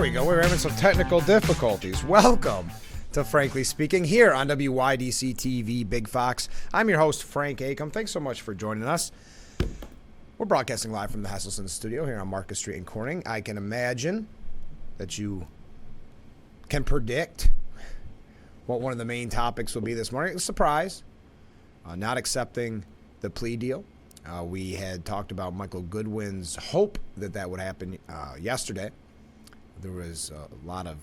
we go. We're having some technical difficulties. Welcome to Frankly Speaking here on WYDC TV Big Fox. I'm your host, Frank Acom. Thanks so much for joining us. We're broadcasting live from the Hesselson studio here on Marcus Street in Corning. I can imagine that you can predict what one of the main topics will be this morning. A surprise. Not accepting the plea deal. We had talked about Michael Goodwin's hope that that would happen yesterday. There was a lot of,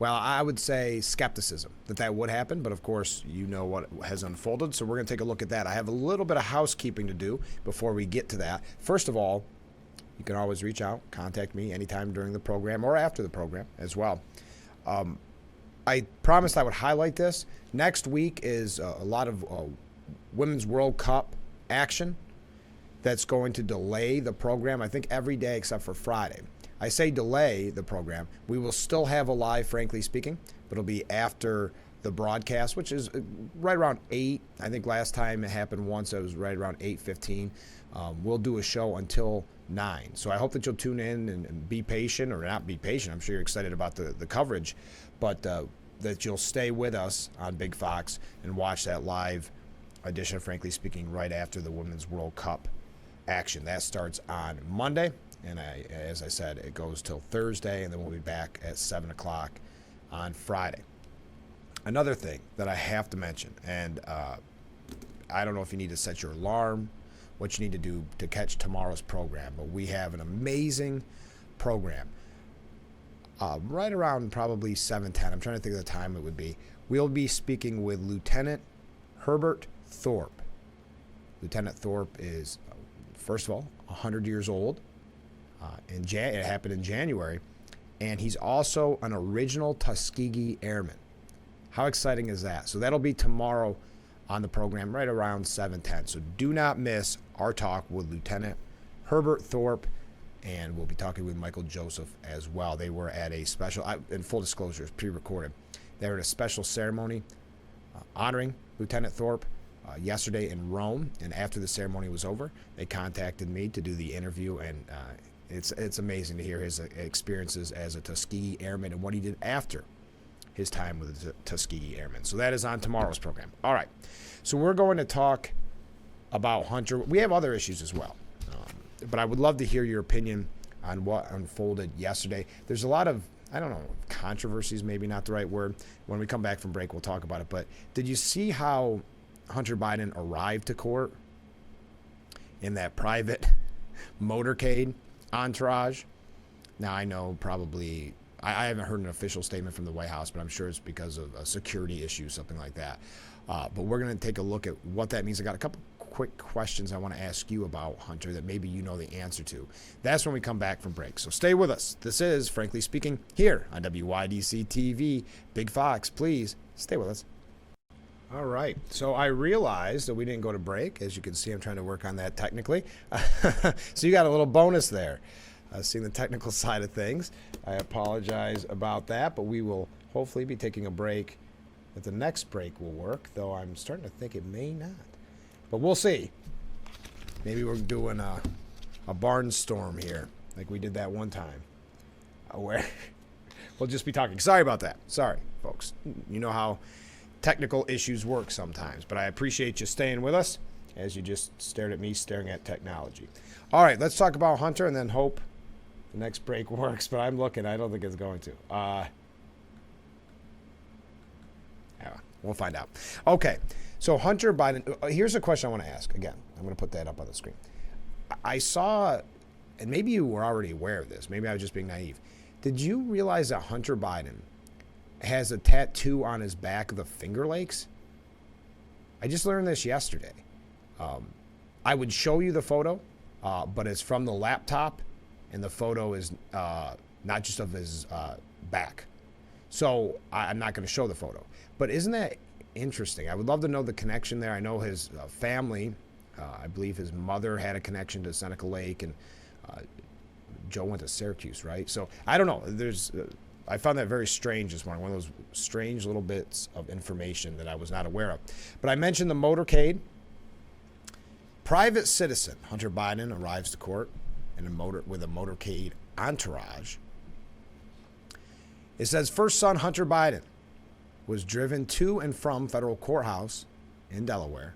I would say skepticism that that would happen. But, of course, you know what has unfolded. So we're going to take a look at that. I have a little bit of housekeeping to do before we get to that. First of all, you can always reach out, contact me anytime during the program or after the program as well. I promised I would highlight this. Next week is a lot of Women's World Cup action that's going to delay the program, I think, every day except for Friday. I say delay the program. We will still have a live, Frankly Speaking, but it'll be after the broadcast, which is right around 8. I think last time it happened once, it was right around 8:15. We'll do a show until 9. So I hope that you'll tune in and be patient, or not be patient. I'm sure you're excited about the coverage, but that you'll stay with us on Big Fox and watch that live edition of Frankly Speaking right after the Women's World Cup action. That starts on Monday, and as I said, it goes till Thursday, and then we'll be back at 7 o'clock on Friday. Another thing that I have to mention, and I don't know if you need to set your alarm, what you need to do to catch tomorrow's program, but we have an amazing program. Right around probably 7:10, I'm trying to think of the time it would be. We'll be speaking with Lieutenant Herbert Thorpe. Lieutenant Thorpe is, first of all, 100 years old. It happened in January. And he's also an original Tuskegee Airman. How exciting is that? So that'll be tomorrow on the program right around 7:10. So do not miss our talk with Lieutenant Herbert Thorpe. And we'll be talking with Michael Joseph as well. They were at a special, in full disclosure, it's pre-recorded. They were at a special ceremony honoring Lieutenant Thorpe yesterday in Rome. And after the ceremony was over, they contacted me to do the interview. And it's amazing to hear his experiences as a Tuskegee Airman and what he did after his time with the Tuskegee Airmen. So that is on tomorrow's program. All right. So we're going to talk about Hunter. We have other issues as well. But I would love to hear your opinion on what unfolded yesterday. There's a lot of, I don't know, controversies, maybe not the right word. When we come back from break, we'll talk about it. But did you see how Hunter Biden arrived to court in that private motorcade entourage? Now, I know probably, I haven't heard an official statement from the White House, but I'm sure it's because of a security issue, something like that. But we're going to take a look at what that means. I got a couple quick questions I want to ask you about Hunter that maybe you know the answer to. That's when we come back from break. So stay with us. This is Frankly Speaking here on WYDC TV. Big Fox, please stay with us. All right. So I realized that we didn't go to break. As you can see, I'm trying to work on that technically. So you got a little bonus there. Seeing the technical side of things. I apologize about that, but we will hopefully be taking a break. If the next break will work, though I'm starting to think it may not. But we'll see. Maybe we're doing a barnstorm here, like we did that one time, where we'll just be talking. Sorry about that. Sorry, folks. You know how technical issues work sometimes. But I appreciate you staying with us as you just stared at me staring at technology. All right, let's talk about Hunter and then hope the next break works. But I'm looking. I don't think it's going to. We'll find out. Okay. So Hunter Biden, here's a question I want to ask. Again, I'm going to put that up on the screen. I saw, and maybe you were already aware of this. Maybe I was just being naive. Did you realize that Hunter Biden has a tattoo on his back of the Finger Lakes? I just learned this yesterday. I would show you the photo, but it's from the laptop, and the photo is not just of his back. So I'm not going to show the photo. But isn't that interesting? I would love to know the connection there. I know his family, I believe his mother had a connection to Seneca Lake, and Joe went to Syracuse, right? So I don't know. I found that very strange this morning, one of those strange little bits of information that I was not aware of. But I mentioned the motorcade. Private citizen Hunter Biden arrives to court with a motorcade entourage. It says first son Hunter Biden was driven to and from federal courthouse in Delaware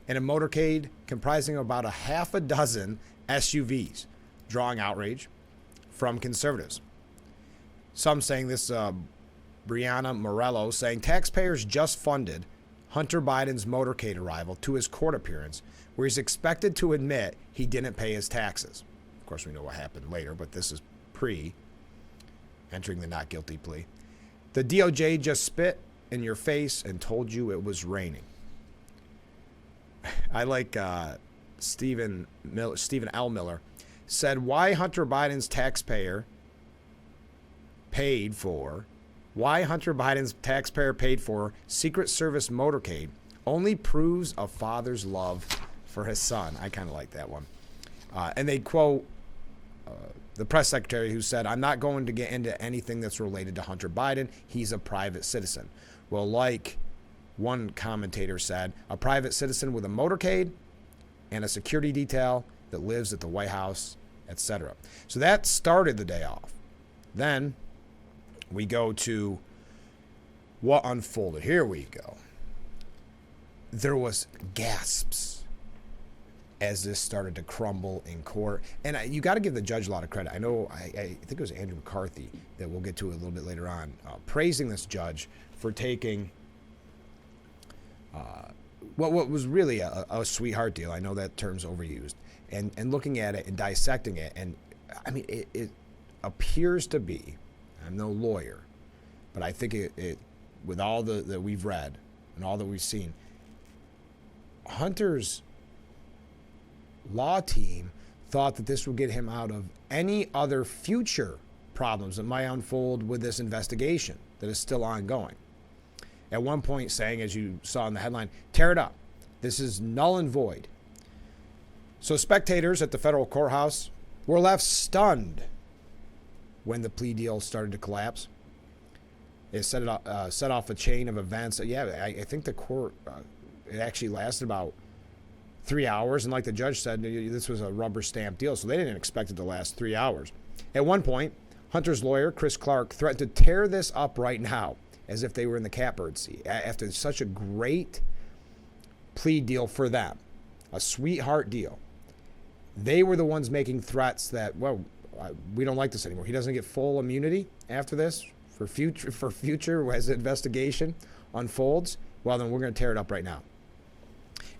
in a motorcade comprising about a half a dozen SUVs, drawing outrage from conservatives. Some saying this, Brianna Morello saying taxpayers just funded Hunter Biden's motorcade arrival to his court appearance, where he's expected to admit he didn't pay his taxes. Of course, we know what happened later, but this is entering the not guilty plea. The DOJ just spit in your face and told you it was raining. I like Stephen L. Miller said why Hunter Biden's taxpayer paid for Secret Service motorcade only proves a father's love for his son. I kind of like that one. And they quote the press secretary who said, I'm not going to get into anything that's related to Hunter Biden. He's a private citizen. Well, like one commentator said, a private citizen with a motorcade and a security detail that lives at the White House, etc. So that started the day off. Then we go to what unfolded. Here we go. There was gasps as this started to crumble in court. And you got to give the judge a lot of credit. I know, I think it was Andrew McCarthy that we'll get to a little bit later on, praising this judge for taking what was really a sweetheart deal. I know that term's overused. And looking at it and dissecting it. And I mean, it appears to be, I'm no lawyer, but I think it with all that we've read and all that we've seen, Hunter's law team thought that this would get him out of any other future problems that might unfold with this investigation that is still ongoing. At one point saying, as you saw in the headline, tear it up. This is null and void. So spectators at the federal courthouse were left stunned when the plea deal started to collapse. It set off a chain of events. Yeah, I think the court, it actually lasted about 3 hours. And like the judge said, this was a rubber stamp deal, so they didn't expect it to last 3 hours. At one point, Hunter's lawyer, Chris Clark, threatened to tear this up right now, as if they were in the catbird seat, after such a great plea deal for them, a sweetheart deal. They were the ones making threats that, well, we don't like this anymore. He doesn't get full immunity after this for future as the investigation unfolds. Well, then we're going to tear it up right now.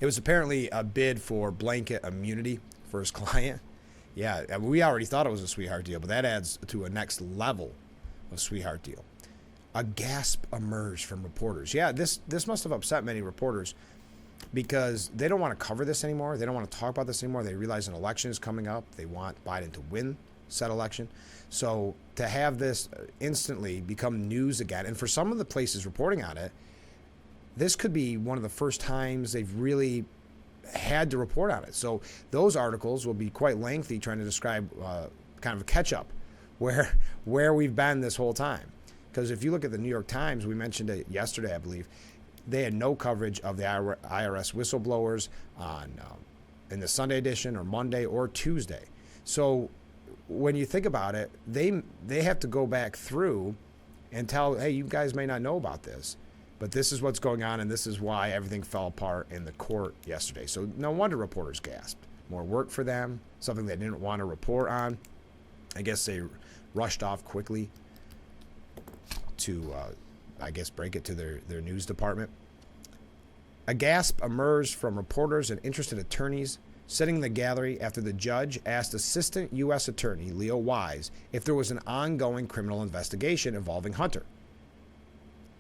It was apparently a bid for blanket immunity for his client. Yeah, we already thought it was a sweetheart deal, but that adds to a next level of sweetheart deal. A gasp emerged from reporters. Yeah, this must have upset many reporters because they don't want to cover this anymore. They don't want to talk about this anymore. They realize an election is coming up. They want Biden to win said election. So to have this instantly become news again, and for some of the places reporting on it, this could be one of the first times they've really had to report on it. So those articles will be quite lengthy, trying to describe kind of a catch-up where we've been this whole time. Because if you look at the New York Times, we mentioned it yesterday, I believe, they had no coverage of the IRS whistleblowers in the Sunday edition or Monday or Tuesday. So when you think about it, they have to go back through and tell, hey, you guys may not know about this, but this is what's going on, and this is why everything fell apart in the court yesterday. So no wonder reporters gasped. More work for them, something they didn't want to report on. I guess they rushed off quickly to, break it to their news department. A gasp emerged from reporters and interested attorneys sitting in the gallery after the judge asked Assistant U.S. Attorney Leo Wise if there was an ongoing criminal investigation involving Hunter.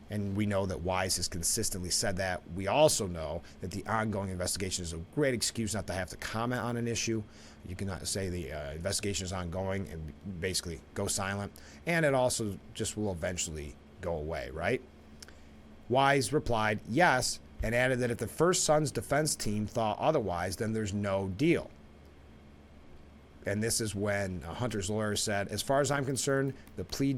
And we know that Wise has consistently said that. We also know that the ongoing investigation is a great excuse not to have to comment on an issue. You cannot say the investigation is ongoing and basically go silent. And it also just will eventually go away, right? Wise replied, yes, and added that if the first son's defense team thought otherwise, then there's no deal. And this is when Hunter's lawyer said, as far as I'm concerned, the plea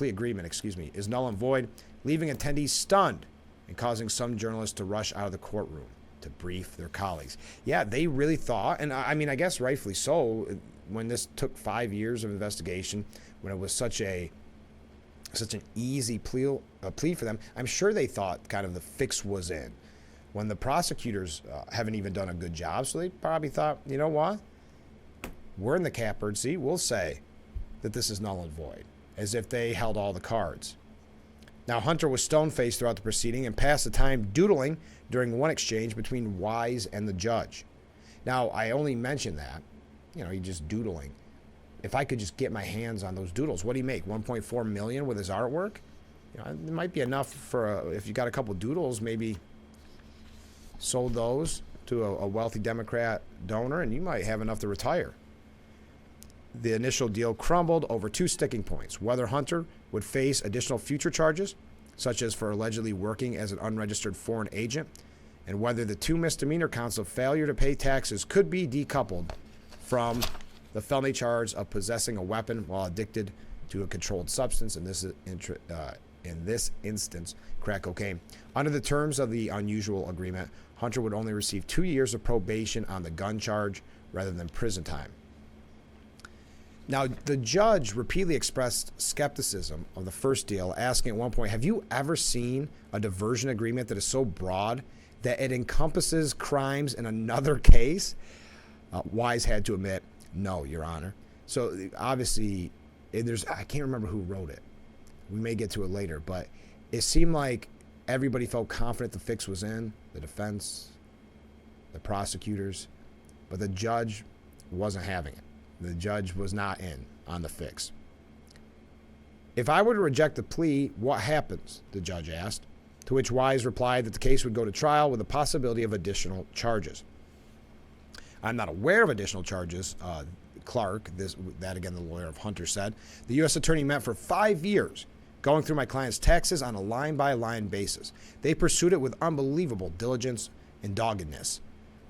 agreement, is null and void, leaving attendees stunned and causing some journalists to rush out of the courtroom to brief their colleagues. Yeah, they really thought, and I guess rightfully so, when this took 5 years of investigation, when it was such a such an easy plea for them. I'm sure they thought kind of the fix was in when the prosecutors haven't even done a good job. So they probably thought, you know what? We're in the catbird seat. We'll say that this is null and void, as if they held all the cards. Now, Hunter was stone-faced throughout the proceeding and passed the time doodling during one exchange between Wise and the judge. Now, I only mention that, he's just doodling. If I could just get my hands on those doodles, what do you make? $1.4 million with his artwork? It might be enough for if you got a couple doodles, maybe sold those to a wealthy Democrat donor, and you might have enough to retire. The initial deal crumbled over two sticking points: whether Hunter would face additional future charges, such as for allegedly working as an unregistered foreign agent, and whether the two misdemeanor counts of failure to pay taxes could be decoupled from the felony charge of possessing a weapon while addicted to a controlled substance, in this instance, crack cocaine. Under the terms of the unusual agreement, Hunter would only receive 2 years of probation on the gun charge rather than prison time. Now, the judge repeatedly expressed skepticism of the first deal, asking at one point, have you ever seen a diversion agreement that is so broad that it encompasses crimes in another case? Wise had to admit, no, Your Honor. So obviously, I can't remember who wrote it. We may get to it later, but it seemed like everybody felt confident the fix was in, the defense, the prosecutors, but the judge wasn't having it. The judge was not in on the fix. If I were to reject the plea, what happens? The judge asked, to which Wise replied that the case would go to trial with the possibility of additional charges. I'm not aware of additional charges, Clark, that again the lawyer of Hunter said. The U.S. attorney met for 5 years, going through my client's taxes on a line-by-line basis. They pursued it with unbelievable diligence and doggedness.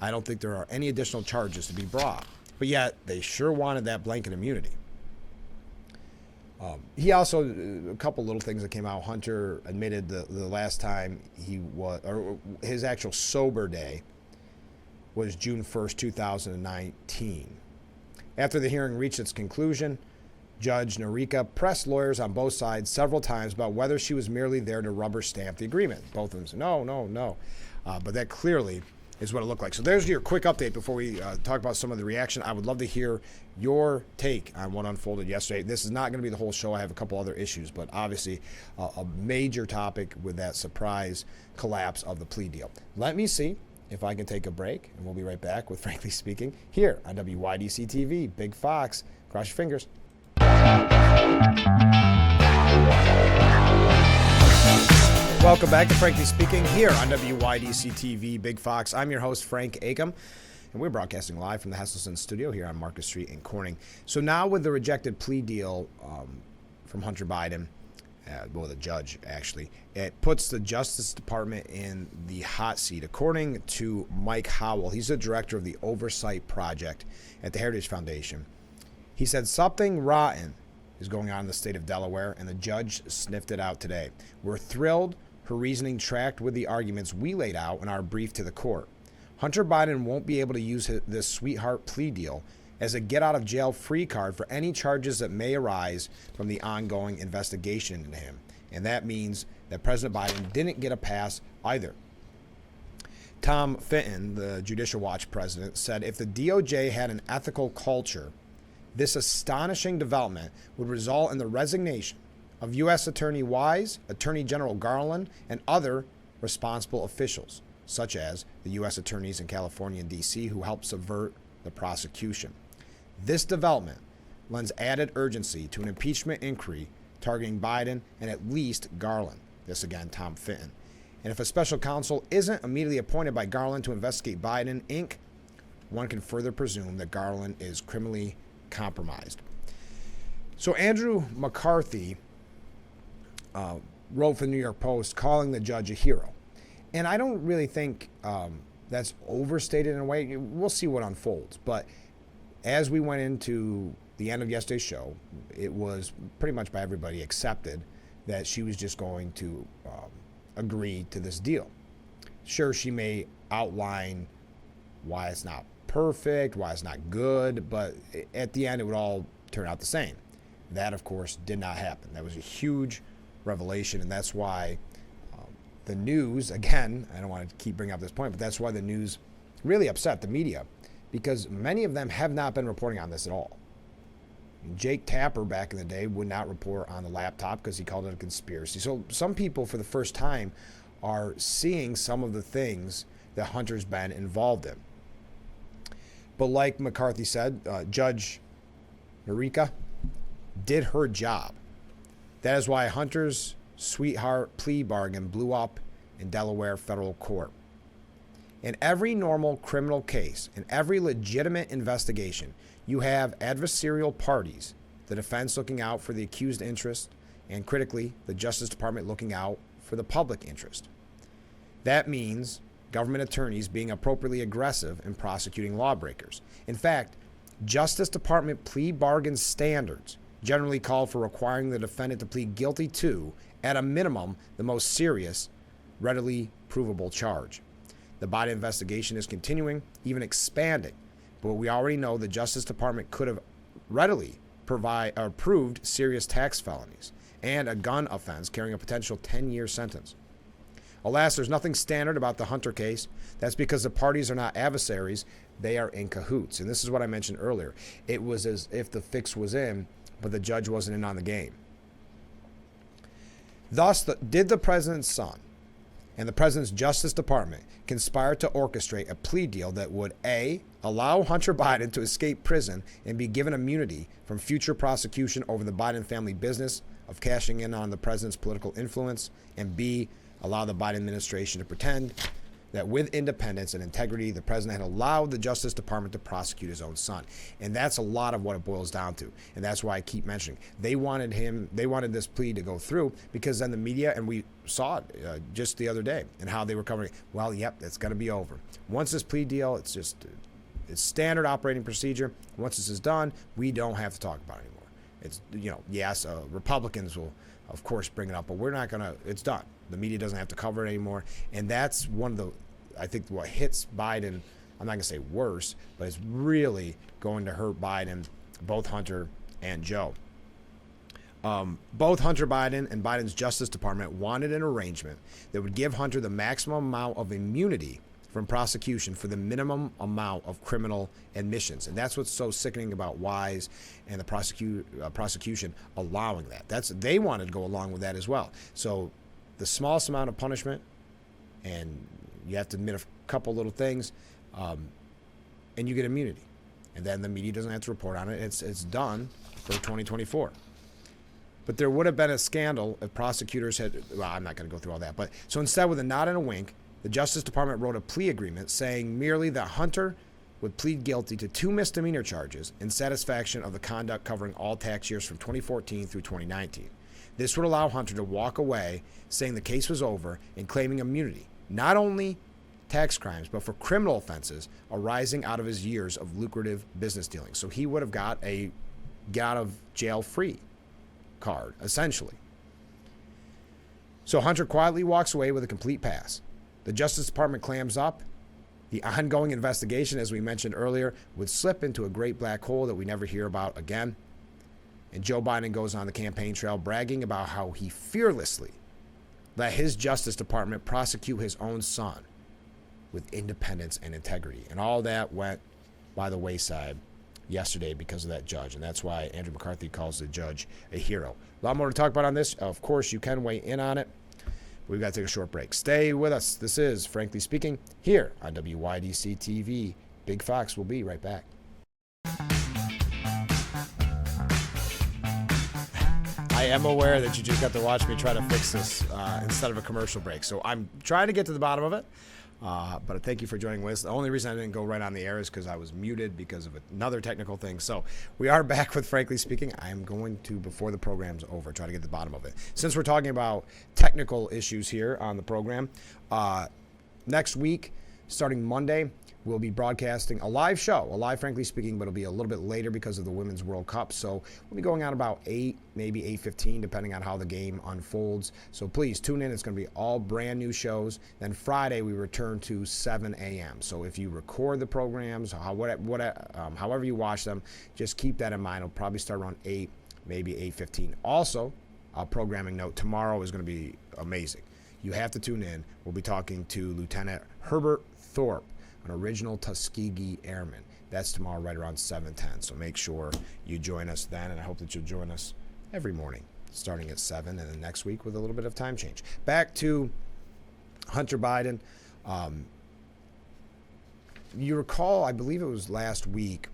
I don't think there are any additional charges to be brought. But yet, they sure wanted that blanket immunity. He also, a couple little things that came out. Hunter admitted the last time his actual sober day was June 1st, 2019. After the hearing reached its conclusion, Judge Norica pressed lawyers on both sides several times about whether she was merely there to rubber stamp the agreement. Both of them said, no. But that clearly is what it looked like. So there's your quick update before we talk about some of the reaction. I would love to hear your take on what unfolded yesterday. This is not going to be the whole show. I have a couple other issues, but obviously a major topic with that surprise collapse of the plea deal. Let me see if I can take a break, and we'll be right back with Frankly Speaking here on WYDC TV. Big Fox. Cross your fingers. Welcome back to Frankly Speaking here on WYDC TV, Big Fox. I'm your host, Frank Acom, and we're broadcasting live from the Hesselson studio here on Marcus Street in Corning. So now with the rejected plea deal from Hunter Biden, the judge actually, it puts the Justice Department in the hot seat. According to Mike Howell, he's the director of the Oversight Project at the Heritage Foundation. He said something rotten is going on in the state of Delaware, and the judge sniffed it out today. We're thrilled her reasoning tracked with the arguments we laid out in our brief to the court. Hunter Biden won't be able to use this sweetheart plea deal as a get-out-of-jail-free card for any charges that may arise from the ongoing investigation into him. And that means that President Biden didn't get a pass either. Tom Fitton, the Judicial Watch president, said if the DOJ had an ethical culture, this astonishing development would result in the resignation of U.S. Attorney Wise, Attorney General Garland, and other responsible officials, such as the U.S. attorneys in California and D.C. who helped subvert the prosecution. This development lends added urgency to an impeachment inquiry targeting Biden and at least Garland. This again, Tom Fitton. And if a special counsel isn't immediately appointed by Garland to investigate Biden, Inc., one can further presume that Garland is criminally compromised. So Andrew McCarthy wrote for the New York Post calling the judge a hero. And I don't really think that's overstated in a way. We'll see what unfolds. But as we went into the end of yesterday's show, it was pretty much by everybody accepted that she was just going to agree to this deal. Sure, she may outline why it's not perfect, why it's not good, but at the end it would all turn out the same. That, of course, did not happen. That was a huge revelation, and that's why the news, again, I don't want to keep bringing up this point, but that's why the news really upset the media, because many of them have not been reporting on this at all. Jake Tapper back in the day would not report on the laptop because he called it a conspiracy. So some people, for the first time, are seeing some of the things that Hunter's been involved in. But like McCarthy said, Judge Noreika did her job. That is why Hunter's sweetheart plea bargain blew up in Delaware federal court. In every normal criminal case, in every legitimate investigation, you have adversarial parties, the defense looking out for the accused interest, and critically, the Justice Department looking out for the public interest. That means government attorneys being appropriately aggressive in prosecuting lawbreakers. In fact, Justice Department plea bargain standards generally call for requiring the defendant to plead guilty to, at a minimum, the most serious, readily provable charge. The Biden investigation is continuing, even expanding, but we already know the Justice Department could have readily proved serious tax felonies and a gun offense carrying a potential 10-year sentence. Alas, there's nothing standard about the Hunter case. That's because the parties are not adversaries, they are in cahoots. And this is what I mentioned earlier. It was as if the fix was in, but the judge wasn't in on the game. Thus, did the president's son and the president's Justice Department conspire to orchestrate a plea deal that would A, allow Hunter Biden to escape prison and be given immunity from future prosecution over the Biden family business of cashing in on the president's political influence, and B, allow the Biden administration to pretend that with independence and integrity, the president had allowed the Justice Department to prosecute his own son. And that's a lot of what it boils down to. And that's why I keep mentioning they wanted this plea to go through, because then the media, and we saw it just the other day, and how they were covering it. Well, yep, it's going to be over. Once this plea deal, it's standard operating procedure. Once this is done, we don't have to talk about it anymore. It's, yes, Republicans will, of course, bring it up, but we're not going to, it's done. The media doesn't have to cover it anymore. And that's one of the, I think, what hits Biden, I'm not going to say worse, but it's really going to hurt Biden, both Hunter and Joe. Both Hunter Biden and Biden's Justice Department wanted an arrangement that would give Hunter the maximum amount of immunity from prosecution for the minimum amount of criminal admissions. And that's what's so sickening about Wise and the prosecution allowing that. They wanted to go along with that as well. So the smallest amount of punishment, and you have to admit a couple little things, and you get immunity. And then the media doesn't have to report on it. It's done for 2024. But there would have been a scandal if prosecutors had, well, I'm not going to go through all that. But so instead, with a nod and a wink, the Justice Department wrote a plea agreement saying merely that Hunter would plead guilty to 2 misdemeanor charges in satisfaction of the conduct covering all tax years from 2014 through 2019. This would allow Hunter to walk away saying the case was over and claiming immunity, not only tax crimes, but for criminal offenses arising out of his years of lucrative business dealings. So he would have got a get out of jail free card, essentially. So Hunter quietly walks away with a complete pass. The Justice Department clams up. The ongoing investigation, as we mentioned earlier, would slip into a great black hole that we never hear about again. And Joe Biden goes on the campaign trail bragging about how he fearlessly let his Justice Department prosecute his own son with independence and integrity. And all that went by the wayside yesterday because of that judge. And that's why Andrew McCarthy calls the judge a hero. A lot more to talk about on this. Of course, you can weigh in on it. We've got to take a short break. Stay with us. This is Frankly Speaking here on WYDC TV. Big Fox will be right back. I am aware that you just got to watch me try to fix this instead of a commercial break. So I'm trying to get to the bottom of it. But thank you for joining with us. The only reason I didn't go right on the air is because I was muted because of another technical thing. So we are back with Frankly Speaking. I'm going to, before the program's over, try to get to the bottom of it. Since we're talking about technical issues here on the program, next week, starting Monday, we'll be broadcasting a live show, a live Frankly Speaking, but it'll be a little bit later because of the Women's World Cup. So we'll be going on about 8, maybe 8:15, depending on how the game unfolds. So please tune in. It's going to be all brand new shows. Then Friday, we return to 7 a.m. So if you record the programs, however you watch them, just keep that in mind. It'll probably start around 8 maybe 8:15. Also, a programming note, tomorrow is going to be amazing. You have to tune in. We'll be talking to Lieutenant Herbert Thorpe, an original Tuskegee Airman. That's tomorrow right around 7:10. So make sure you join us then, and I hope that you'll join us every morning starting at 7 and then next week with a little bit of time change. Back to Hunter Biden. You recall, I believe it was last week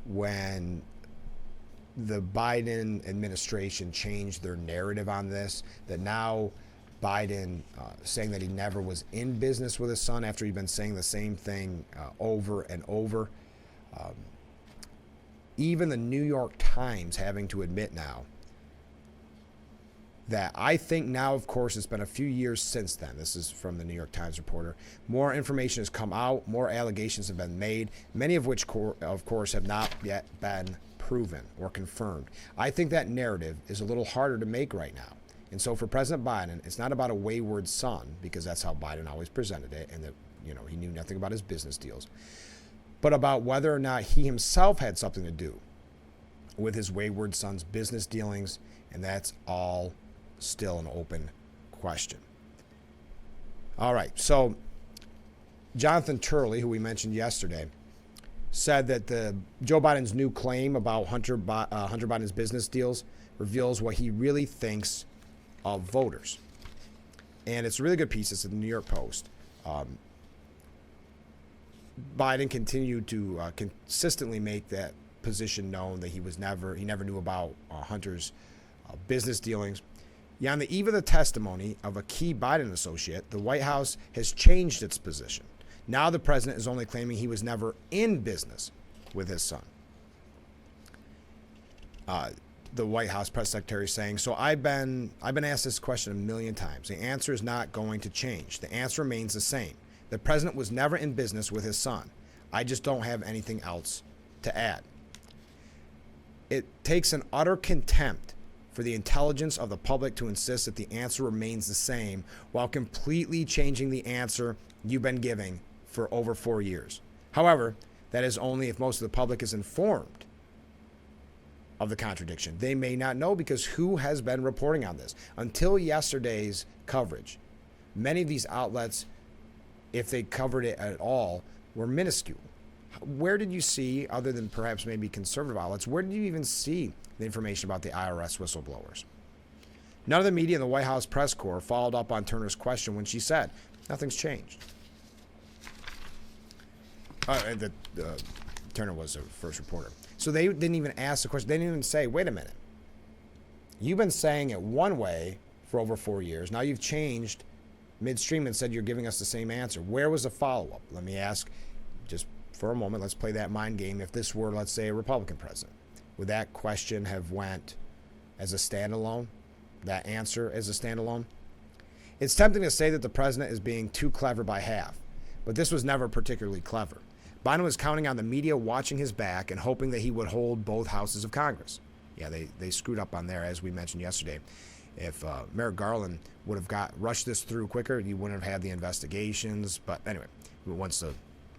when the Biden administration changed their narrative on this, that now Biden saying that he never was in business with his son after he'd been saying the same thing over and over. Even the New York Times having to admit now that I think now, of course, it's been a few years since then. This is from the New York Times reporter. More information has come out. More allegations have been made, many of which, of course, have not yet been proven or confirmed. I think that narrative is a little harder to make right now. And so for President Biden, it's not about a wayward son, because that's how Biden always presented it, and that, he knew nothing about his business deals, but about whether or not he himself had something to do with his wayward son's business dealings, and that's all still an open question. All right, so Jonathan Turley, who we mentioned yesterday, said that Joe Biden's new claim about Hunter Biden's business deals reveals what he really thinks of voters. And it's a really good piece. It's in the New York Post. Biden continued to consistently make that position known that he never knew about Hunter's business dealings. Yet on the eve of the testimony of a key Biden associate, the White House has changed its position. Now the president is only claiming he was never in business with his son. The White House press secretary is saying, so I've been asked this question a million times. The answer is not going to change. The answer remains the same. The president was never in business with his son. I just don't have anything else to add. It takes an utter contempt for the intelligence of the public to insist that the answer remains the same while completely changing the answer you've been giving for over 4 years. However, that is only if most of the public is informed of the contradiction. They may not know, because who has been reporting on this? Until yesterday's coverage, many of these outlets, if they covered it at all, were minuscule. Where did you see, other than perhaps maybe conservative outlets, where did you even see the information about the IRS whistleblowers? None of the media in the White House press corps followed up on Turner's question when she said, nothing's changed. Turner was the first reporter. So they didn't even ask the question. They didn't even say, wait a minute. You've been saying it one way for over 4 years. Now you've changed midstream and said you're giving us the same answer. Where was the follow-up? Let me ask, just for a moment, let's play that mind game. If this were, let's say, a Republican president, would that question have went as a standalone? That answer as a standalone? It's tempting to say that the president is being too clever by half, but this was never particularly clever. Biden was counting on the media watching his back and hoping that he would hold both houses of Congress. Yeah, they screwed up on there, as we mentioned yesterday. If Merrick Garland would have rushed this through quicker, he wouldn't have had the investigations. But anyway, once the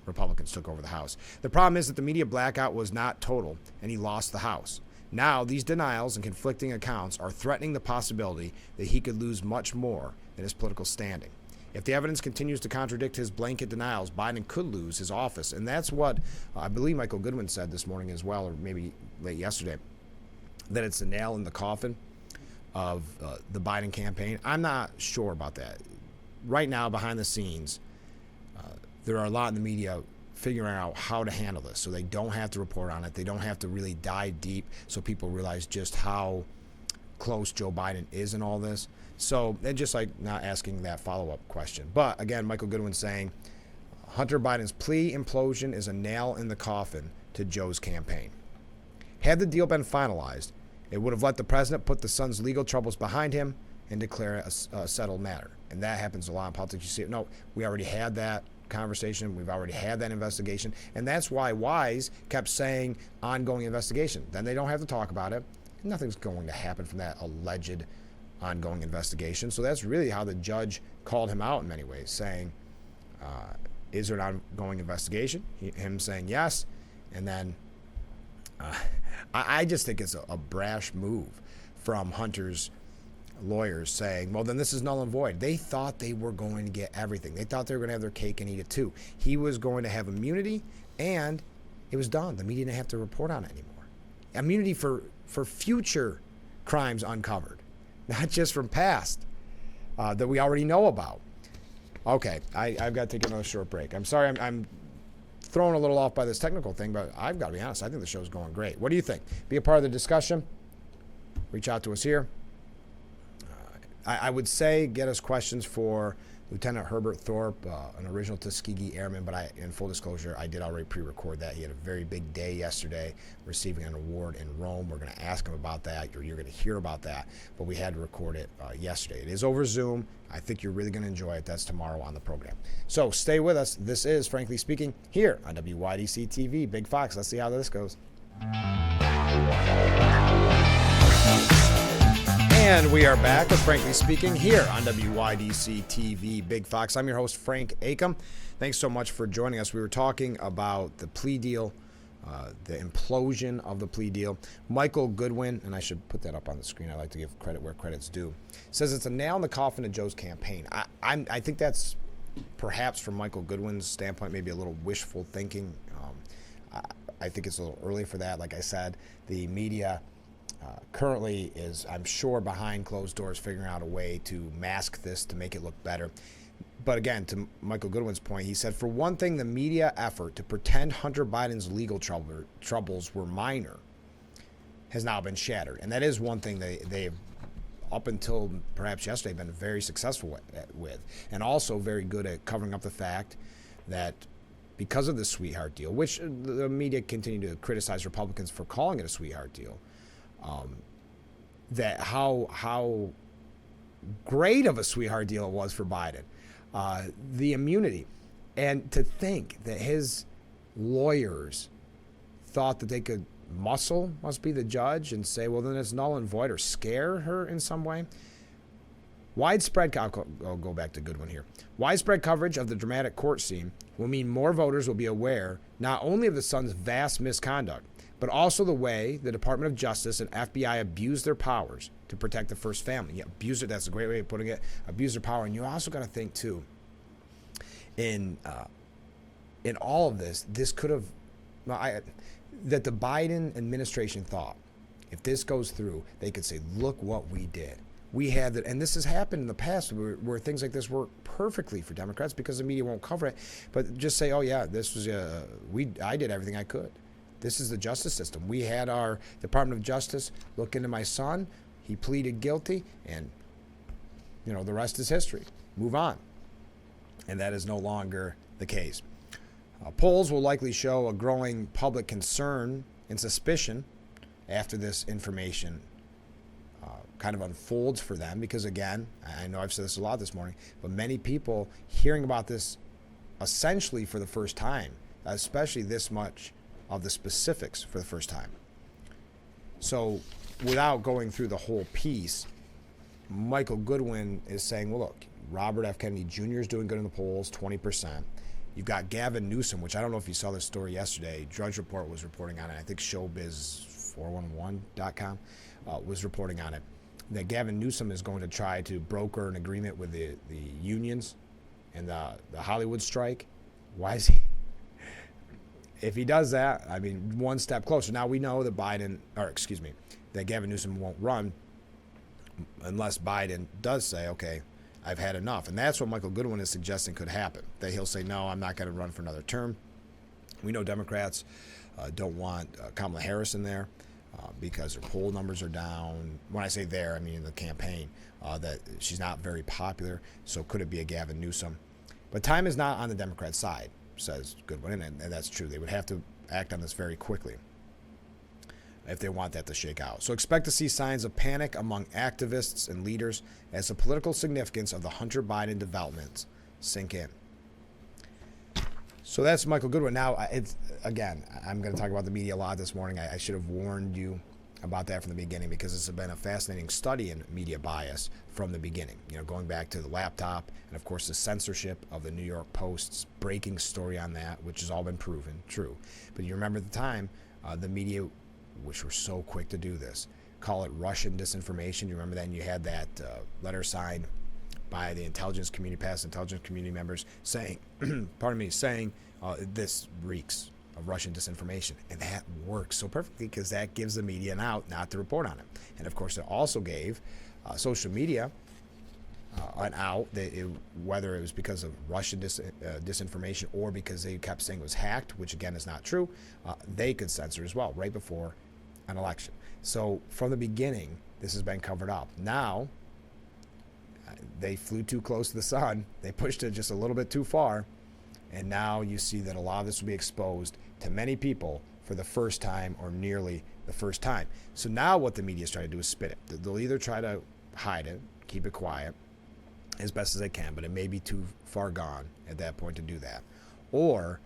Republicans took over the House. The problem is that the media blackout was not total, and he lost the House. Now, these denials and conflicting accounts are threatening the possibility that he could lose much more than his political standing. If the evidence continues to contradict his blanket denials, Biden could lose his office. And that's what I believe Michael Goodwin said this morning as well, or maybe late yesterday, that it's a nail in the coffin of the Biden campaign. I'm not sure about that. Right now, behind the scenes, there are a lot in the media figuring out how to handle this so they don't have to report on it. They don't have to really dive deep so people realize just how close Joe Biden is in all this. So they're just like not asking that follow-up question. But again, Michael Goodwin saying Hunter Biden's plea implosion is a nail in the coffin to Joe's campaign. Had the deal been finalized, it would have let the president put the son's legal troubles behind him and declare it a settled matter. And that happens a lot in politics. You see it. No, we already had that conversation. We've already had that investigation. And that's why Wise kept saying ongoing investigation. Then they don't have to talk about it. Nothing's going to happen from that alleged ongoing investigation. So that's really how the judge called him out in many ways, saying, is there an ongoing investigation? Him saying yes, and then I just think it's a brash move from Hunter's lawyers saying, well, then this is null and void. They thought they were going to get everything. They thought they were going to have their cake and eat it too. He was going to have immunity, and it was done. The media didn't have to report on it anymore. Immunity for future crimes uncovered, not just from past that we already know about. Okay, I've got to take another short break. I'm sorry I'm thrown a little off by this technical thing, but I've got to be honest. I think the show's going great. What do you think? Be a part of the discussion. Reach out to us here. I would say get us questions for Lieutenant Herbert Thorpe, an original Tuskegee Airman, but in full disclosure, I did already pre-record that. He had a very big day yesterday, receiving an award in Rome. We're going to ask him about that, or you're going to hear about that, but we had to record it yesterday. It is over Zoom. I think you're really going to enjoy it. That's tomorrow on the program. So stay with us. This is Frankly Speaking here on WYDC TV. Big Fox. Let's see how this goes. And we are back with Frankly Speaking here on WYDC TV Big Fox. I'm your host, Frank Acom. Thanks so much for joining us. We were talking about the plea deal, the implosion of the plea deal. Michael Goodwin, and I should put that up on the screen. I like to give credit where credit's due, says it's a nail in the coffin of Joe's campaign. I think that's perhaps from Michael Goodwin's standpoint, maybe a little wishful thinking. I think it's a little early for that. Like I said, the media currently is, I'm sure, behind closed doors figuring out a way to mask this to make it look better. But again, to Michael Goodwin's point, he said, for one thing, the media effort to pretend Hunter Biden's legal troubles were minor has now been shattered. And that is one thing they've, up until perhaps yesterday, been very successful with. And also very good at covering up the fact that because of the sweetheart deal, which the media continue to criticize Republicans for calling it a sweetheart deal, that how great of a sweetheart deal it was for Biden. The immunity. And to think that his lawyers thought that they could must be the judge and say, well, then it's null and void, or scare her in some way. Widespread, I'll go back to Goodwin here. Widespread coverage of the dramatic court scene will mean more voters will be aware not only of the son's vast misconduct, but also the way the Department of Justice and FBI abused their powers to protect the first family. Yeah, abuse it, that's a great way of putting it. Abuse their power. And you also got to think, too, in all of this, this could have, that the Biden administration thought, if this goes through, they could say, look what we did. We had that, and this has happened in the past where things like this work perfectly for Democrats because the media won't cover it. But just say, oh yeah, this was I did everything I could. This is the justice system. We had our Department of Justice look into my son. He pleaded guilty, and the rest is history. Move on. And that is no longer the case. Polls will likely show a growing public concern and suspicion after this information kind of unfolds for them, because again, I know I've said this a lot this morning, but many people hearing about this essentially for the first time, especially this much of the specifics for the first time. So without going through the whole piece, Michael Goodwin is saying, well, look, Robert F. Kennedy Jr. is doing good in the polls, 20%. You've got Gavin Newsom, which I don't know if you saw this story yesterday. Drudge Report was reporting on it. I think Showbiz411.com was reporting on it. That Gavin Newsom is going to try to broker an agreement with the unions and the Hollywood strike. Why is he? If he does that, I mean, one step closer. Now we know that that Gavin Newsom won't run unless Biden does say, okay, I've had enough. And that's what Michael Goodwin is suggesting could happen. That he'll say, no, I'm not going to run for another term. We know Democrats don't want Kamala Harris in there. Because her poll numbers are down. When I say there, I mean in the campaign, that she's not very popular. So could it be a Gavin Newsom? But time is not on the Democrat side, says Goodwin, and that's true. They would have to act on this very quickly if they want that to shake out. So expect to see signs of panic among activists and leaders as the political significance of the Hunter Biden developments sink in. So that's Michael Goodwin. Now, again, I'm going to talk about the media a lot this morning. I should have warned you about that from the beginning, because it's been a fascinating study in media bias from the beginning. Going back to the laptop and, of course, the censorship of the New York Post's breaking story on that, which has all been proven true. But you remember at the time, the media which were so quick to do this, call it Russian disinformation. You remember that? And you had that letter signed by the intelligence community, past intelligence community members saying, saying this reeks of Russian disinformation. And that works so perfectly because that gives the media an out not to report on it. And of course, it also gave social media an out, whether it was because of Russian disinformation or because they kept saying it was hacked, which again is not true, they could censor as well right before an election. So from the beginning, this has been covered up. Now, they flew too close to the sun. They pushed it just a little bit too far. And now you see that a lot of this will be exposed to many people for the first time or nearly the first time. So now what the media is trying to do is spin it. They'll either try to hide it, keep it quiet as best as they can, but it may be too far gone at that point to do that. Or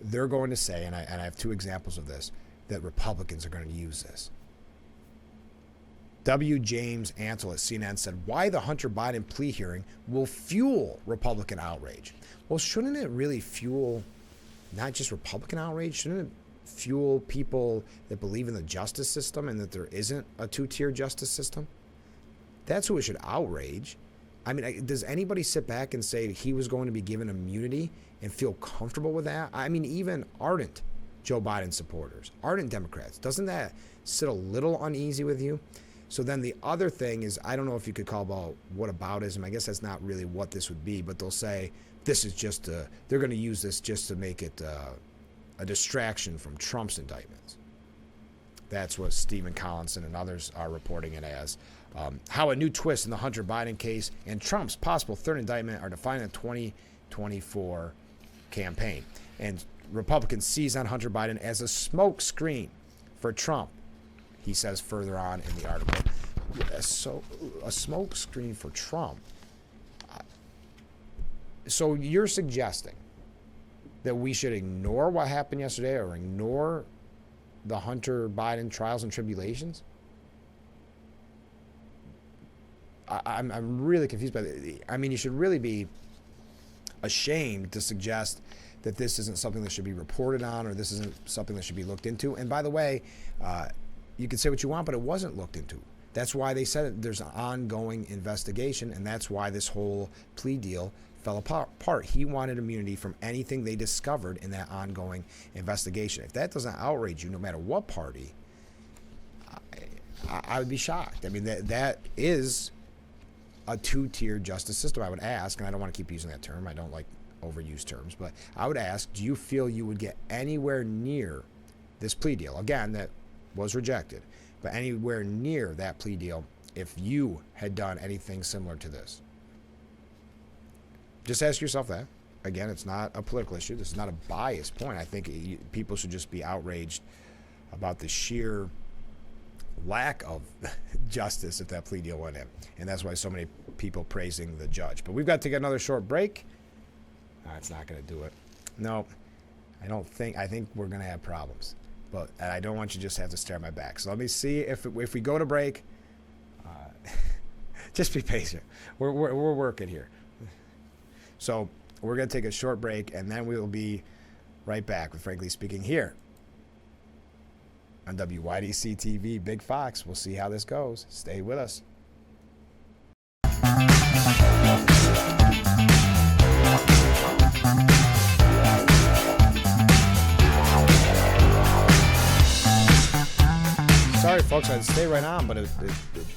they're going to say, and I have two examples of this, that Republicans are going to use this. W. James Ansel at CNN said, why the Hunter Biden plea hearing will fuel Republican outrage. Well, shouldn't it really fuel not just Republican outrage? Shouldn't it fuel people that believe in the justice system and that there isn't a two-tier justice system? That's who it should outrage. I mean, does anybody sit back and say he was going to be given immunity and feel comfortable with that? I mean, even ardent Joe Biden supporters, ardent Democrats, doesn't that sit a little uneasy with you? So then the other thing is, I don't know if you could call about whataboutism. I guess that's not really what this would be, but they'll say this is just they're going to use this just to make it a distraction from Trump's indictments. That's what Stephen Collinson and others are reporting it as. How a new twist in the Hunter Biden case and Trump's possible third indictment are defining the 2024 campaign. And Republicans seize on Hunter Biden as a smokescreen for Trump, he says further on in the article. So a smokescreen for Trump. So you're suggesting that we should ignore what happened yesterday or ignore the Hunter Biden trials and tribulations? I'm really confused by that. I mean, you should really be ashamed to suggest that this isn't something that should be reported on or this isn't something that should be looked into. And by the way, you can say what you want, but it wasn't looked into. That's why they said there's an ongoing investigation, and that's why this whole plea deal fell apart. He wanted immunity from anything they discovered in that ongoing investigation. If that doesn't outrage you, no matter what party, I would be shocked. I mean, that is a two-tier justice system, I would ask, and I don't want to keep using that term. I don't like overused terms, but I would ask, do you feel you would get anywhere near this plea deal? Again, that was rejected, but anywhere near that plea deal if you had done anything similar to this? Just ask yourself that. Again, it's not a political issue. This is not a biased point. I think people should just be outraged about the sheer lack of justice if that plea deal went in. And that's why so many people praising the judge. But we've got to take another short break. It's not going to do it. No, I don't think. I think we're going to have problems. But I don't want you to just have to stare at my back. So let me see if we go to break. Just be patient. We're working here. So we're going to take a short break, and then we will be right back with Frankly Speaking here on WYDC TV, Big Fox. We'll see how this goes. Stay with us. Sorry, folks, I'd stay right on, but it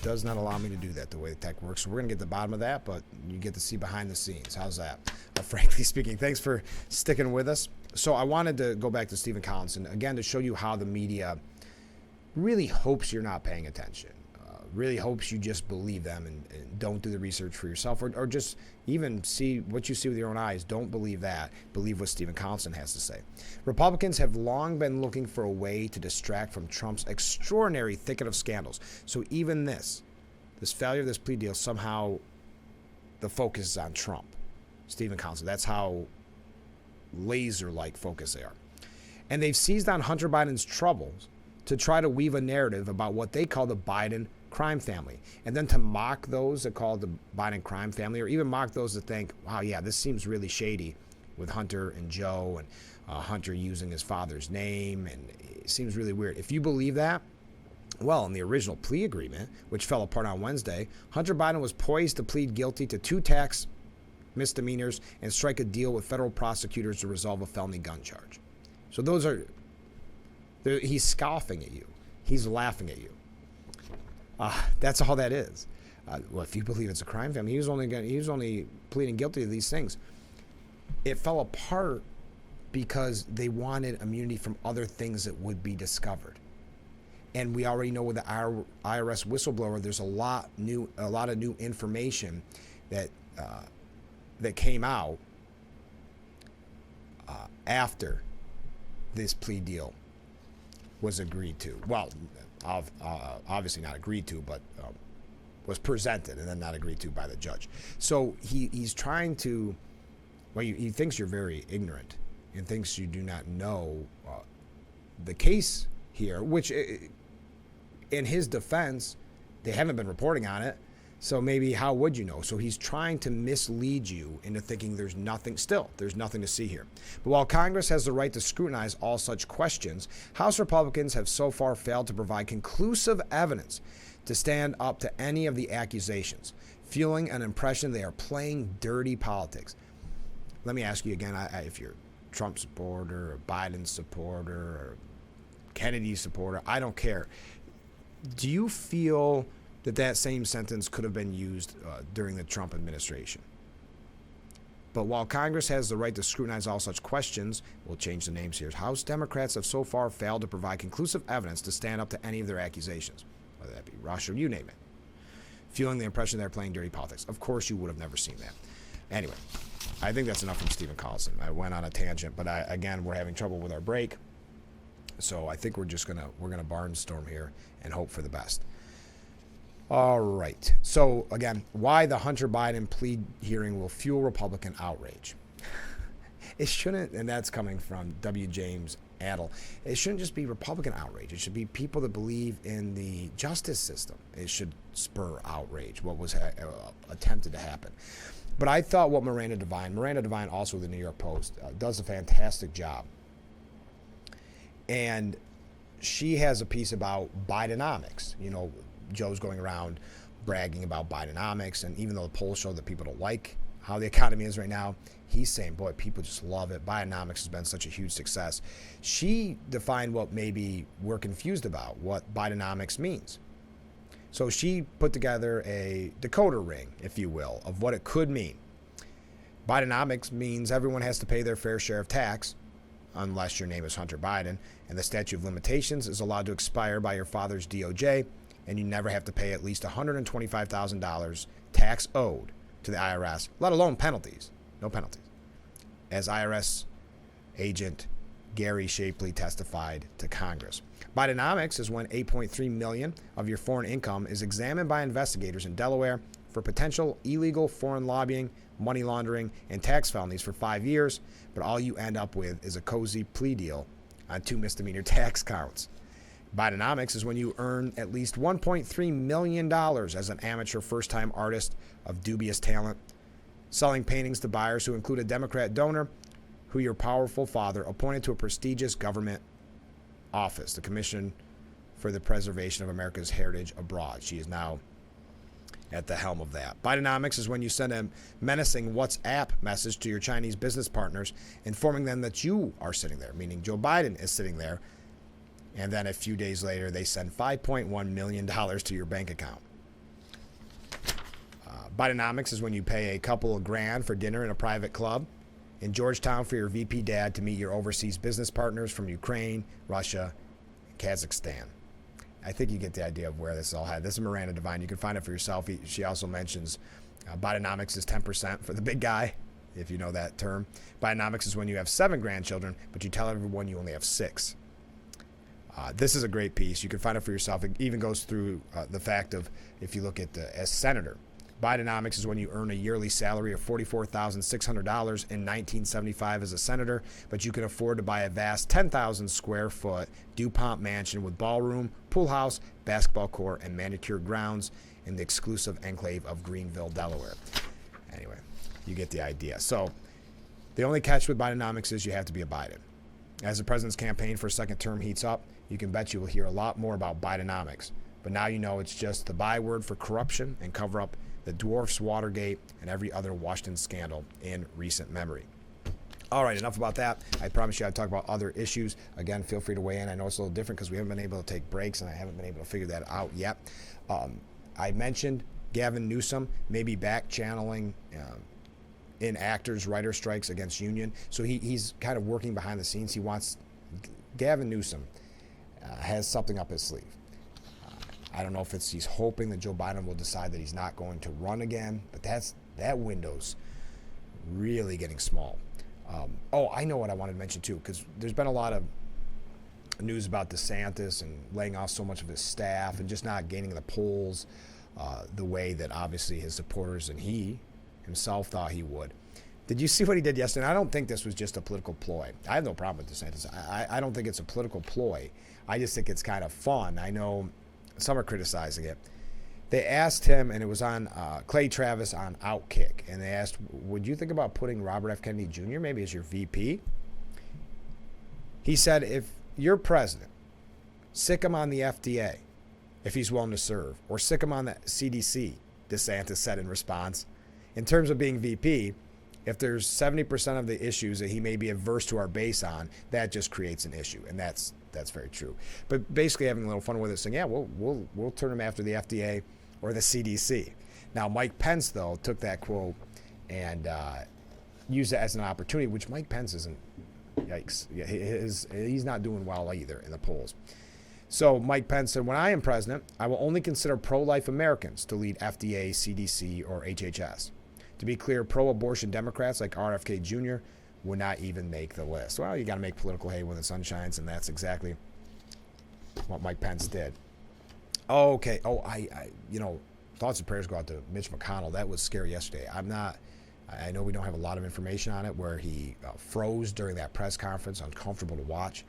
does not allow me to do that the way the tech works. So we're going to get to the bottom of that, but you get to see behind the scenes. How's that? Frankly Speaking, thanks for sticking with us. So I wanted to go back to Stephen Collinson, again, to show you how the media really hopes you're not paying attention, really hopes you just believe them and don't do the research for yourself, or just even see what you see with your own eyes. Don't believe that. Believe what Stephen Collinson has to say. Republicans have long been looking for a way to distract from Trump's extraordinary thicket of scandals. So even this failure of this plea deal, somehow the focus is on Trump. Stephen Collinson, that's how laser-like focus they are. And they've seized on Hunter Biden's troubles to try to weave a narrative about what they call the Biden crime family, and then to mock those that call it the Biden crime family, or even mock those that think, wow, yeah, this seems really shady with Hunter and Joe, and Hunter using his father's name, and it seems really weird. If you believe that, Well, in the original plea agreement, which fell apart on Wednesday, Hunter Biden was poised to plead guilty to 2 tax misdemeanors and strike a deal with federal prosecutors to resolve a felony gun charge. So he's scoffing at you. He's laughing at you. That's all that is. Well, if you believe it's a crime family, he was only pleading guilty to these things. It fell apart because they wanted immunity from other things that would be discovered. And we already know with the IRS whistleblower, there's a lot of new information that came out after this plea deal was agreed to. Well, obviously not agreed to, but was presented and then not agreed to by the judge. So he's trying to, he thinks you're very ignorant and thinks you do not know the case here, which in his defense, they haven't been reporting on it. So maybe how would you know? So he's trying to mislead you into thinking there's nothing to see here. But while Congress has the right to scrutinize all such questions, House Republicans have so far failed to provide conclusive evidence to stand up to any of the accusations, fueling an impression they are playing dirty politics. Let me ask you again, if you're a Trump supporter, or Biden supporter, or Kennedy supporter, I don't care. Do you feel that same sentence could have been used during the Trump administration? But while Congress has the right to scrutinize all such questions, we'll change the names here. House Democrats have so far failed to provide conclusive evidence to stand up to any of their accusations, whether that be Russia, you name it, fueling the impression they're playing dirty politics. Of course, you would have never seen that. Anyway, I think that's enough from Stephen Collison. I went on a tangent, but again, we're having trouble with our break, so I think we're gonna barnstorm here and hope for the best. All right. So, again, why the Hunter Biden plea hearing will fuel Republican outrage. It shouldn't, and that's coming from W. James Adel, it shouldn't just be Republican outrage. It should be people that believe in the justice system. It should spur outrage, what was attempted to happen. But I thought what Miranda Devine, also the New York Post, does a fantastic job. And she has a piece about Bidenomics. You know, Joe's going around bragging about Bidenomics, and even though the polls show that people don't like how the economy is right now, he's saying, boy, people just love it. Bidenomics has been such a huge success. She defined what maybe we're confused about, what Bidenomics means. So she put together a decoder ring, if you will, of what it could mean. Bidenomics means everyone has to pay their fair share of tax, unless your name is Hunter Biden, and the statute of limitations is allowed to expire by your father's DOJ, and you never have to pay at least $125,000 tax owed to the IRS, let alone penalties. No penalties. As IRS agent Gary Shapley testified to Congress. Bidenomics is when $8.3 million of your foreign income is examined by investigators in Delaware for potential illegal foreign lobbying, money laundering, and tax felonies for 5 years, but all you end up with is a cozy plea deal on 2 misdemeanor tax counts. Bidenomics is when you earn at least $1.3 million as an amateur first-time artist of dubious talent, selling paintings to buyers who include a Democrat donor who your powerful father appointed to a prestigious government office, the Commission for the Preservation of America's Heritage Abroad. She is now at the helm of that. Bidenomics is when you send a menacing WhatsApp message to your Chinese business partners, informing them that you are sitting there, meaning Joe Biden is sitting there, and then a few days later, they send $5.1 million to your bank account. Bidenomics is when you pay a couple of grand for dinner in a private club in Georgetown for your VP dad to meet your overseas business partners from Ukraine, Russia, and Kazakhstan. I think you get the idea of where this all had. This is Miranda Devine. You can find it for yourself. She also mentions Bidenomics is 10% for the big guy, if you know that term. Bidenomics is when you have 7 grandchildren, but you tell everyone you only have 6. This is a great piece. You can find it for yourself. It even goes through the fact of, if you look at as senator, Bidenomics is when you earn a yearly salary of $44,600 in 1975 as a senator, but you can afford to buy a vast 10,000 square foot DuPont mansion with ballroom, pool house, basketball court, and manicured grounds in the exclusive enclave of Greenville, Delaware. Anyway, you get the idea. So the only catch with Bidenomics is you have to be a Biden. As the president's campaign for a second term heats up, you can bet you will hear a lot more about Bidenomics. But now you know it's just the byword for corruption and cover up that dwarfs Watergate and every other Washington scandal in recent memory. All right, enough about that. I promise you I'd talk about other issues. Again, feel free to weigh in. I know it's a little different because we haven't been able to take breaks and I haven't been able to figure that out yet. I mentioned Gavin Newsom may be back channeling in actors' writer strikes against union. So he's kind of working behind the scenes. He wants Gavin Newsom has something up his sleeve. I don't know if he's hoping that Joe Biden will decide that he's not going to run again, but that window's really getting small. I know what I wanted to mention too, because there's been a lot of news about DeSantis and laying off so much of his staff and just not gaining the polls the way that obviously his supporters and he himself thought he would. Did you see what he did yesterday? I don't think this was just a political ploy. I have no problem with DeSantis. I don't think it's a political ploy. I just think it's kind of fun. I know some are criticizing it. They asked him, and it was on Clay Travis on Outkick, and they asked, would you think about putting Robert F. Kennedy Jr. maybe as your VP? He said, if you're president, sick him on the FDA if he's willing to serve, or sick him on the CDC, DeSantis said in response. In terms of being VP, if there's 70% of the issues that he may be averse to our base on, that just creates an issue, and that's very true. But basically having a little fun with it, saying, yeah, we'll turn him after the FDA or the CDC. Now, Mike Pence, though, took that quote and used it as an opportunity, which Mike Pence isn't, yikes, he's not doing well either in the polls. So Mike Pence said, when I am president, I will only consider pro-life Americans to lead FDA, CDC, or HHS. To be clear, pro-abortion Democrats like RFK Jr. would not even make the list. Well, you got to make political hay when the sun shines, and that's exactly what Mike Pence did. Okay. I thoughts and prayers go out to Mitch McConnell. That was scary yesterday. I know we don't have a lot of information on it, where he froze during that press conference, uncomfortable to watch.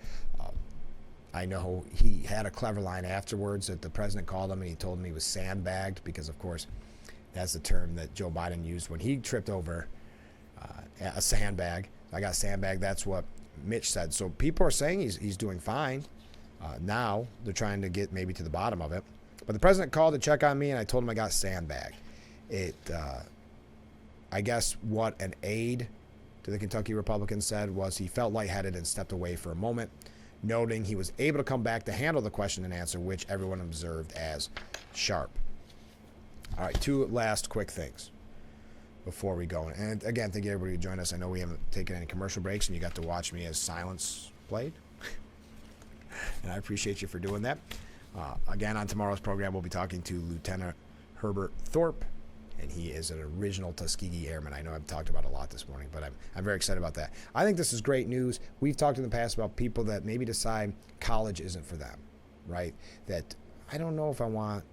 I know he had a clever line afterwards that the president called him, and he told him he was sandbagged because, of course, that's the term that Joe Biden used when he tripped over a sandbag. I got sandbagged. That's what Mitch said. So people are saying he's doing fine. Now they're trying to get maybe to the bottom of it. But the president called to check on me, and I told him I got sandbagged. I guess what an aide to the Kentucky Republican said was he felt lightheaded and stepped away for a moment, noting he was able to come back to handle the question and answer, which everyone observed as sharp. All right, two last quick things before we go. And again, thank you everybody who joined us. I know we haven't taken any commercial breaks, and you got to watch me as silence played. And I appreciate you for doing that. Again, on tomorrow's program, we'll be talking to Lieutenant Herbert Thorpe, and he is an original Tuskegee Airman. I know I've talked about it a lot this morning, but I'm very excited about that. I think this is great news. We've talked in the past about people that maybe decide college isn't for them, right? That I don't know if I want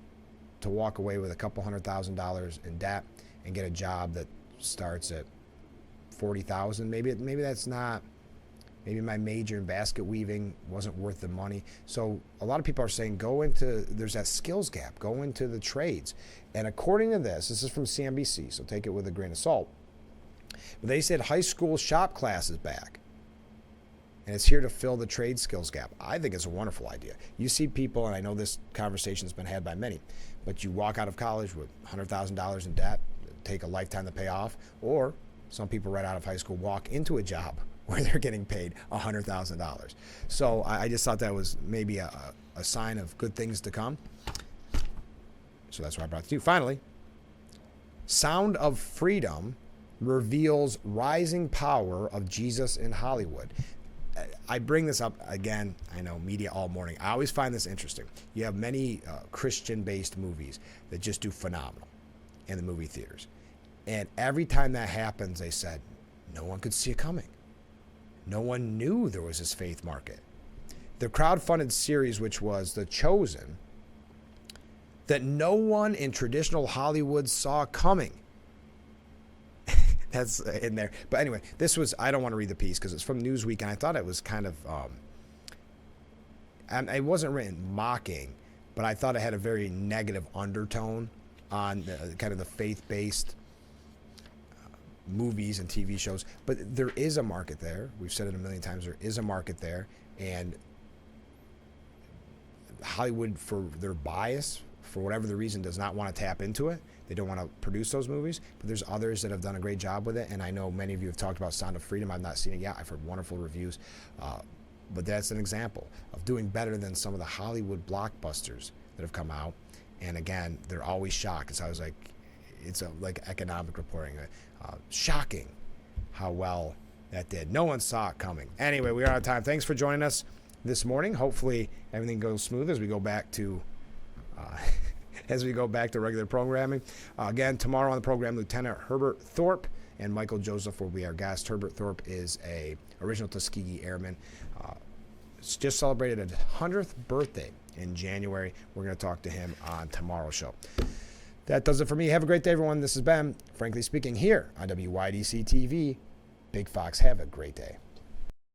to walk away with a couple $100,000 in debt and get a job that starts at $40,000. Maybe that's not. Maybe my major in basket weaving wasn't worth the money. So a lot of people are saying there's that skills gap, go into the trades. And according to this is from CNBC, so take it with a grain of salt. But they said high school shop class is back. And it's here to fill the trade skills gap. I think it's a wonderful idea. You see people, and I know this conversation has been had by many, but you walk out of college with $100,000 in debt, take a lifetime to pay off, or some people right out of high school walk into a job where they're getting paid $100,000. So I just thought that was maybe a sign of good things to come. So that's why I brought it to you. Finally, Sound of Freedom reveals rising power of Jesus in Hollywood. I bring this up again, I know, media all morning. I always find this interesting. You have many Christian-based movies that just do phenomenal in the movie theaters. And every time that happens, they said, no one could see it coming. No one knew there was this faith market. The crowdfunded series, which was The Chosen, that no one in traditional Hollywood saw coming. That's in there. But anyway, I don't want to read the piece because it's from Newsweek, and I thought it was kind of, and it wasn't written mocking, but I thought it had a very negative undertone on kind of the faith-based movies and TV shows, but there is a market there. We've said it a million times. There is a market there, and Hollywood, for their bias, for whatever the reason, does not want to tap into it. They don't want to produce those movies, but there's others that have done a great job with it, and I know many of you have talked about Sound of Freedom. I've not seen it yet. I've heard wonderful reviews, but that's an example of doing better than some of the Hollywood blockbusters that have come out. And again, they're always shocked. It's always like, like economic reporting. Shocking how well that did. No one saw it coming. Anyway, we are out of time. Thanks for joining us this morning. Hopefully everything goes smooth as we go back to regular programming. Again, tomorrow on the program, Lieutenant Herbert Thorpe and Michael Joseph will be our guest. Herbert Thorpe is a original Tuskegee Airman. Just celebrated his 100th birthday in January. We're going to talk to him on tomorrow's show. That does it for me. Have a great day, everyone. This has been Frankly Speaking here on WYDC TV. Big Fox, have a great day.